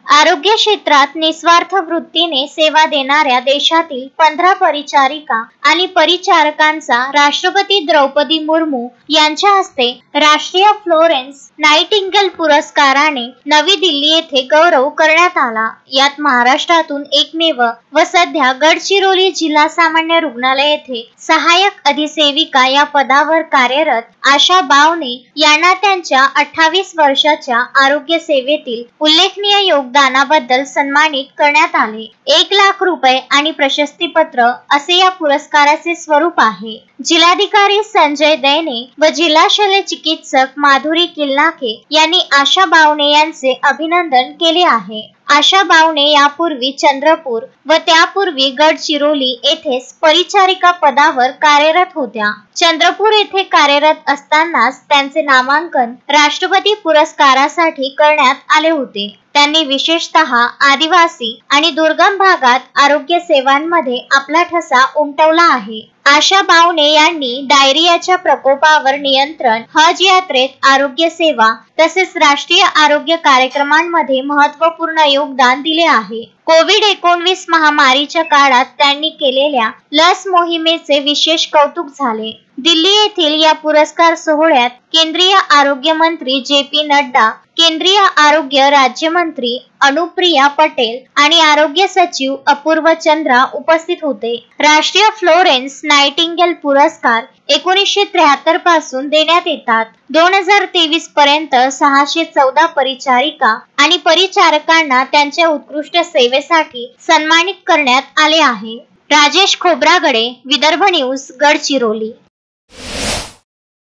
आरोग्य क्षेत्रात निस्वार्थ वृत्तीने सेवा देणाऱ्या देशातील 15 परिचारिका आणि परिचारकांचा राष्ट्रपती द्रौपदी मुर्मू यांच्या हस्ते राष्ट्रीय फ्लोरेन्स नाइटिंगेल पुरस्काराने नवी दिल्ली येथे गौरव करण्यात आला। यात महाराष्ट्रातून एकमेव व सध्या गडचिरोली जिल्हा सामान्य रुग्णालय येथे सहाय्यक अधिसेविका या पदावर कार्यरत आशा बावणे यांना त्यांच्या 28 वर्षाच्या आरोग्य सेवेतील उल्लेखनीय योगदानाबद्दल सन्मानित करण्यात आले। 1 लाख रुपये आणि प्रशस्तीपत्र असे या पुरस्काराचे स्वरूप आहे। जिल्हाधिकारी संजय दैने व जिल्हा शल्य चिकित्सक माधुरी किल्लाके यांनी आशा बावणे यांचे अभिनंदन केले आहे। आशा बावणे यापूर्वी चंद्रपूर व त्यापूर्वी गडचिरोली येथेच परिचारिका पदावर कार्यरत होत्या। चंद्रपूर येथे कार्यरत असतानाच त्यांचे नामांकन राष्ट्रपती पुरस्कारासाठी करण्यात आले होते। त्यांनी विशेषतः आदिवासी आणि दुर्गम भागात आरोग्य सेवांमध्ये आपला ठसा उमटवला आहे। आशा बावणे यांनी डायरियाच्या प्रकोपावर नियंत्रण, हज यात्रेत आरोग्य सेवा तसेच राष्ट्रीय आरोग्य कार्यक्रमांमध्ये महत्त्वपूर्ण योगदान दिले आहे। कोविड-19 महामारीच्या काळात त्यांनी केलेल्या लस मोहिमेचे विशेष कौतुक झाले। दिल्ली येथील या पुरस्कार सोहळ्यात केंद्रीय आरोग्य मंत्री जे.पी. नड्डा, केंद्रीय आरोग्य राज्यमंत्री अनुप्रिया पटेल आणि आरोग्य सचिव अपूर्व चंद्रा उपस्थित होते। राष्ट्रीय फ्लोरेन्स नाइटिंगेल पुरस्कार 1973 पासून देण्यात येतात। 2023 पर्यंत 614 परिचारिका आणि परिचारकांना त्यांच्या उत्कृष्ट सेवेसाठी सन्मानित करण्यात आले आहे। राजेश खोब्रागडे, विदर्भ न्यूज, गडचिरोली।